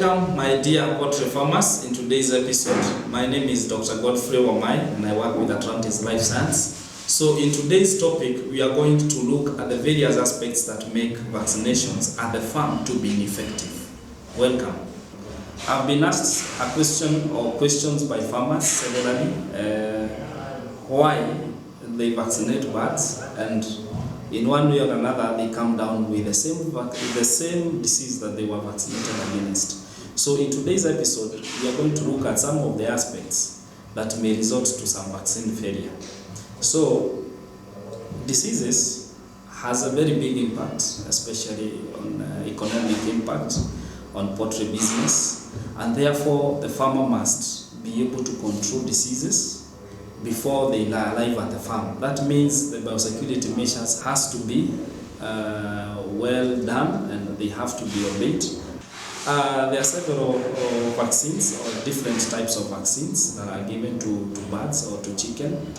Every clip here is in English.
Welcome, my dear poultry farmers. In today's episode, my name is Dr. Godfrey Wamai and I work with Atlantis Life Science. So in today's topic, we are going to look at the various aspects that make vaccinations at the farm to be effective. Welcome. I've been asked a question or questions by farmers severally why they vaccinate birds, and in one way or another they come down with the same disease that they were vaccinated against. So in today's episode, we are going to look at some of the aspects that may result to some vaccine failure. So diseases has a very big impact, especially on economic impact on poultry business, and therefore the farmer must be able to control diseases before they arrive at the farm. That means the biosecurity measures has to be well done and they have to be obeyed. There are several vaccines or different types of vaccines that are given to birds or to chicken,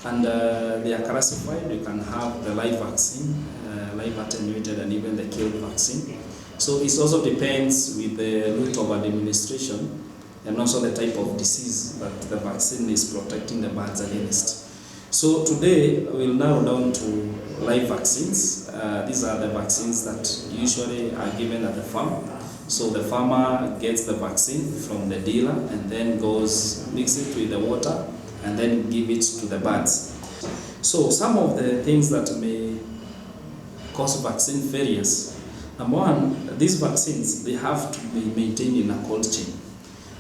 and they are classified. You can have the live vaccine, live attenuated, and even the killed vaccine. So it also depends with the route of administration and also the type of disease that the vaccine is protecting the birds against. So today we'll narrow down to live vaccines. These are the vaccines that usually are given at the farm. So the farmer gets the vaccine from the dealer and then mix it with the water and then give it to the birds. So some of the things that may cause vaccine failures. Number one, these vaccines, they have to be maintained in a cold chain.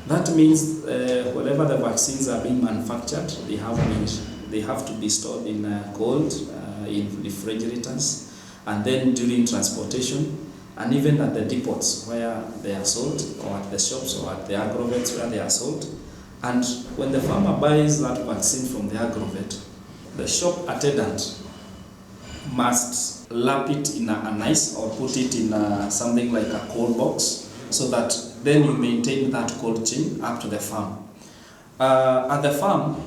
That means wherever the vaccines are being manufactured, they have to be stored in cold, in refrigerators, and then during transportation, and even at the depots where they are sold, or at the shops or at the agrovets where they are sold. And when the farmer buys that vaccine from the agrovet, the shop attendant must wrap it in an ice or put it in something like a cold box, so that then you maintain that cold chain up to the farm. At the farm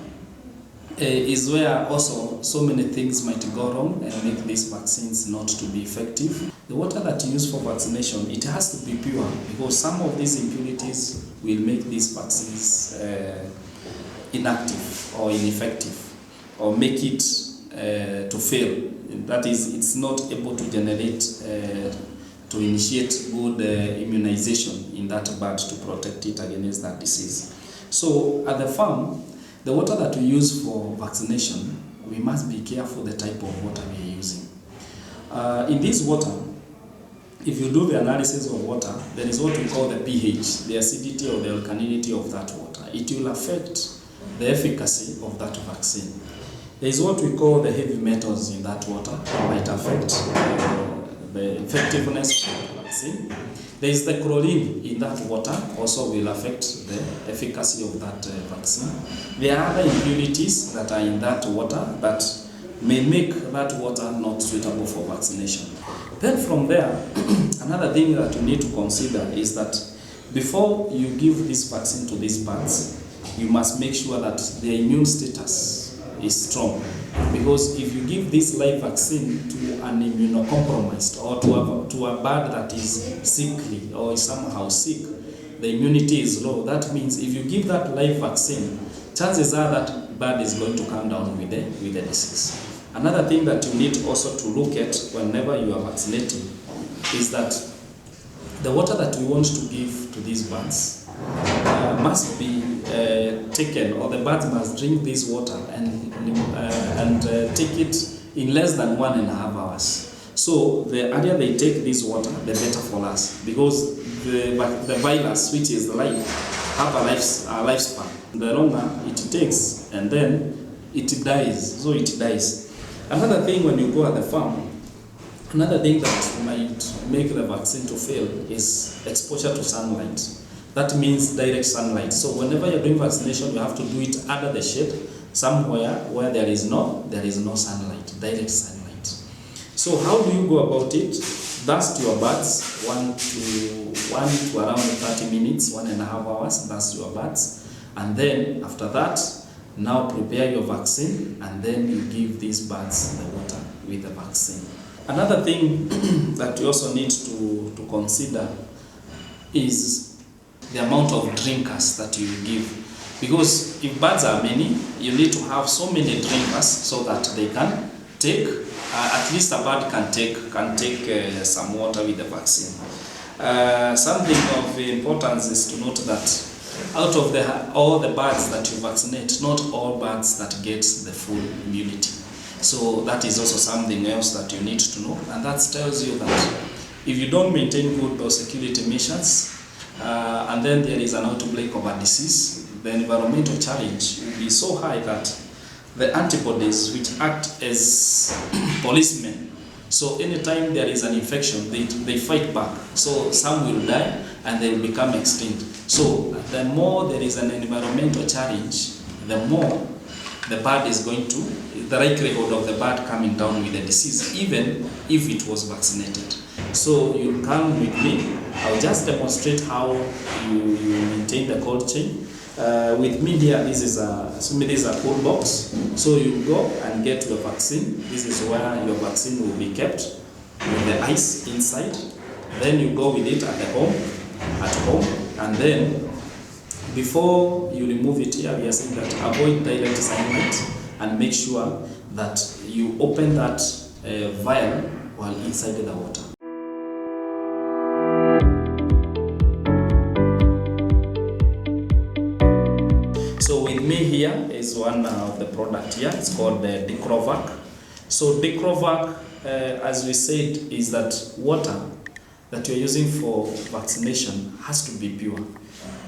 is where also so many things might go wrong and make these vaccines not to be effective. The water that you use for vaccination, it has to be pure, because some of these impurities will make these vaccines inactive or ineffective, or make it to fail. That is, it's not able to generate to initiate good immunization in that bird to protect it against that disease. So at the farm, the water that we use for vaccination, we must be careful the type of water we are using. In this water, if you do the analysis of water, there is what we call the pH, the acidity or the alkalinity of that water. It will affect the efficacy of that vaccine. There is what we call the heavy metals in that water, might affect the effectiveness of the vaccine. There is the chlorine in that water, also will affect the efficacy of that vaccine. There are other impurities that are in that water that may make that water not suitable for vaccination. Then from there, another thing that you need to consider is that before you give this vaccine to these birds, you must make sure that their immune status is strong. Because if you give this live vaccine to an immunocompromised or to a bird that is sickly or is somehow sick, the immunity is low. That means if you give that live vaccine, chances are that bird is going to come down with the disease. Another thing that you need also to look at whenever you are vaccinating is that the water that we want to give to these birds must be taken, or the birds must drink this water and take it in less than 1.5 hours. So the earlier they take this water, the better for us, because the virus, which is live, have a lifespan. The longer it takes, and then it dies. So it dies. Another thing when you go at the farm, another thing that might make the vaccine to fail is exposure to sunlight. That means direct sunlight. So whenever you're doing vaccination, you have to do it under the shade, somewhere where there is no sunlight, direct sunlight. So how do you go about it? Dust your birds 1 to around 30 minutes, 1.5 hours, dust your birds. And then after that, now prepare your vaccine, and then you give these birds the water with the vaccine. Another thing that you also need to consider is the amount of drinkers that you give. Because if birds are many, you need to have so many drinkers so that they can take, at least a bird can take some water with the vaccine. Something of importance is to note that out of all the birds that you vaccinate, not all birds that get the full immunity. So that is also something else that you need to know, and that tells you that if you don't maintain good biosecurity measures, and then there is an outbreak of a disease, the environmental challenge will be so high that the antibodies, which act as policemen, so anytime there is an infection, they fight back. So some will die and they will become extinct. So the more there is an environmental challenge, the more the bird is going to, the likelihood of the bird coming down with the disease, even if it was vaccinated. So you come with me, I'll just demonstrate how you maintain the cold chain. With me here, this is a cold box. So you go and get your vaccine. This is where your vaccine will be kept with the ice inside. Then you go with it at home, and then before you remove it here, we are saying that avoid direct sunlight and make sure that you open that vial while inside the water. So with me here is one of the product here. It's called the Dicrovac. So Dicrovac, as we said, is that water that you're using for vaccination has to be pure,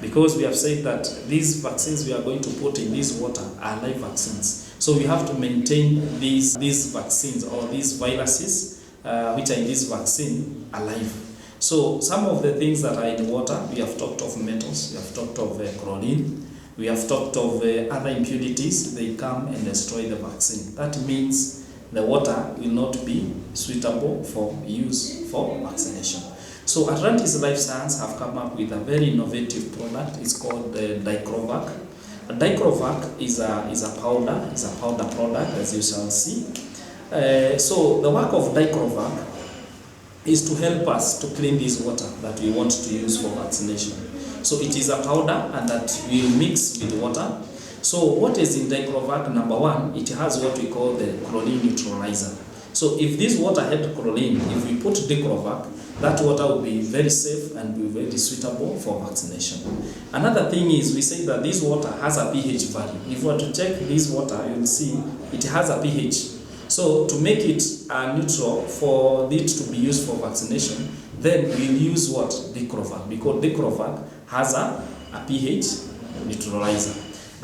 because we have said that these vaccines we are going to put in this water are live vaccines. So we have to maintain these vaccines or these viruses which are in this vaccine alive. So some of the things that are in water, we have talked of metals, we have talked of chlorine, we have talked of other impurities. They come and destroy the vaccine. That means the water will not be suitable for use for vaccination. So Atlantis Life Science have come up with a very innovative product. It's called Dicrovac. Dicrovac is a powder product, as you shall see. So the work of Dicrovac is to help us to clean this water that we want to use for vaccination. So it is a powder, and that will mix with water. So what is in Dicrovac? Number one, it has what we call the chlorine neutralizer. So if this water had chlorine, if we put Dicrovac, that water will be very safe and be very suitable for vaccination. Another thing is, we say that this water has a pH value. If we were to check this water, you will see it has a pH. So to make it neutral for it to be used for vaccination, then we'll use what? Dicrovac, because Dicrovac has a pH neutralizer.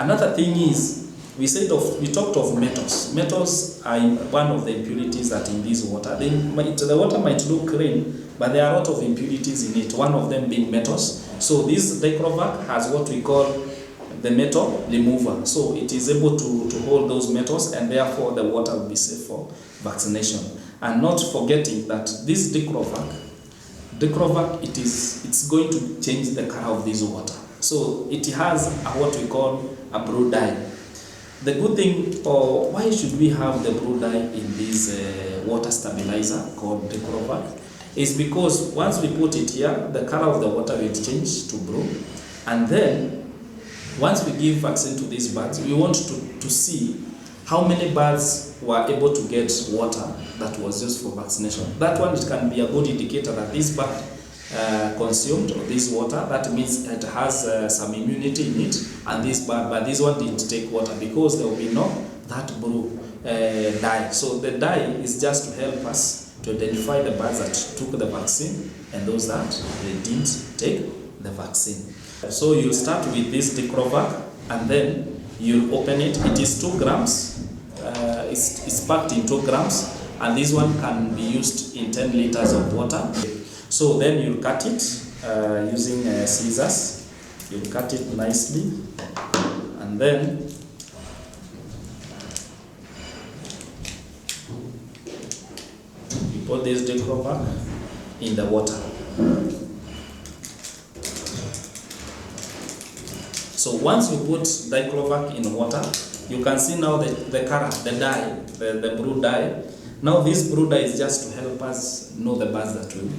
Another thing is, we talked of metals. Metals are one of the impurities that in this water. The water might look clean, but there are a lot of impurities in it, one of them being metals. So this Dicrovac has what we call the metal remover. So it is able to hold those metals, and therefore the water will be safe for vaccination. And not forgetting that this Dicrovac, it's going to change the color of this water. So it has what we call a blue dye. The good thing, or why should we have the blue dye in this water stabilizer called Dicrovac, is because once we put it here, the color of the water will change to blue, and then once we give vaccine to these birds, we want to see how many birds were able to get water that was used for vaccination. That one, it can be a good indicator that this bird consumed this water. That means it has some immunity in it, and but this one didn't take water, because there will be that blue dye. So the dye is just to help us to identify the birds that took the vaccine and those that they didn't take the vaccine. So you start with this Dicrovac, and then you open it. It is 2 grams. It's packed in 2 grams, and this one can be used in 10 liters of water. So then you cut it using scissors. You cut it nicely, and then you put this Dicrovac in the water. So once you put Dicrovac in water, you can see now the color, the dye, the blue dye. Now this blue dye is just to help us know the birds that will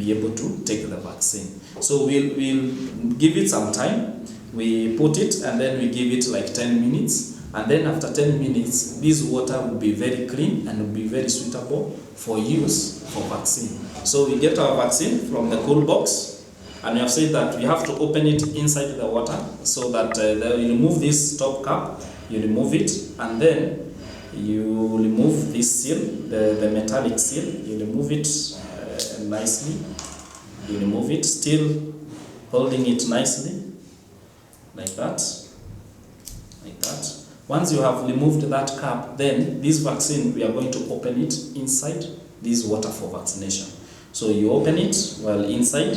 be able to take the vaccine. So we'll give it some time. We put it and then we give it like 10 minutes. And then after 10 minutes, this water will be very clean and will be very suitable for use for vaccine. So we get our vaccine from the cool box, and we have said that we have to open it inside the water so that you remove this top cap, you remove it, and then you remove this seal, the metallic seal, you remove it nicely, you remove it, still holding it nicely, like that, like that. Once you have removed that cap, then this vaccine, we are going to open it inside this water for vaccination. So you open it while inside.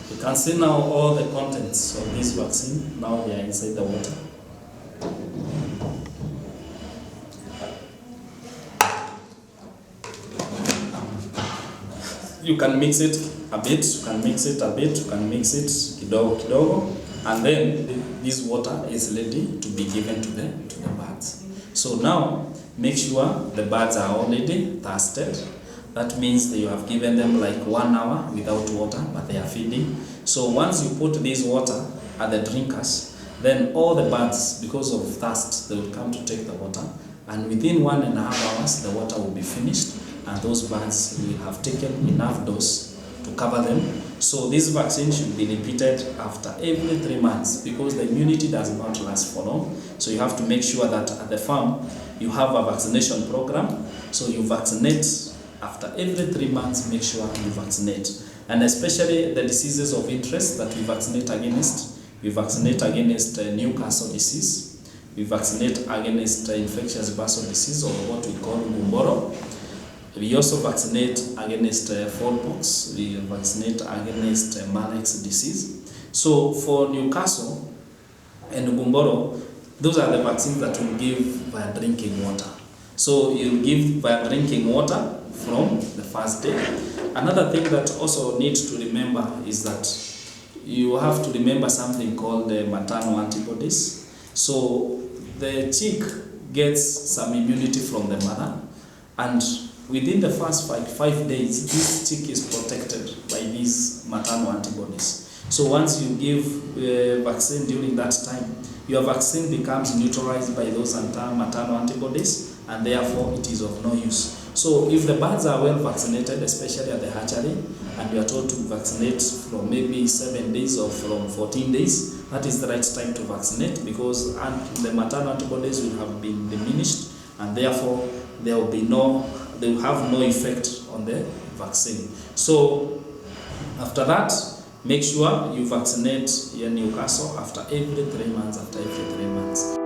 You can see now all the contents of this vaccine. Now they are inside the water. You can mix it a bit, you can mix it a bit, you can mix it kidogo kidogo, and then this water is ready to be given to the birds. So now make sure the birds are already thirsted. That means that you have given them like 1 hour without water, but they are feeding. So once you put this water at the drinkers, then all the birds, because of thirst, they will come to take the water, and within 1.5 hours the water will be finished, and those birds will have taken enough dose to cover them. So this vaccine should be repeated after every 3 months, because the immunity does not last for long. So you have to make sure that at the farm you have a vaccination program. So you vaccinate after every 3 months, make sure you vaccinate. And especially the diseases of interest that we vaccinate against. We vaccinate against Newcastle disease. We vaccinate against infectious bursal disease, or what we call gumboro. We also vaccinate against fowlpox. We vaccinate against Marek's disease. So for Newcastle and gumboro, those are the vaccines that we give via drinking water. So you give via drinking water from the first day. Another thing that also needs to remember is that you have to remember something called the maternal antibodies. So the chick gets some immunity from the mother, and within the first 5 days, this chick is protected by these maternal antibodies. So once you give vaccine during that time, your vaccine becomes neutralized by those maternal antibodies, and therefore it is of no use. So if the birds are well vaccinated, especially at the hatchery, and you are told to vaccinate from maybe 7 days or from 14 days, that is the right time to vaccinate, because the maternal antibodies will have been diminished, and therefore they will have no effect on the vaccine. So after that, make sure you vaccinate your Newcastle after every 3 months,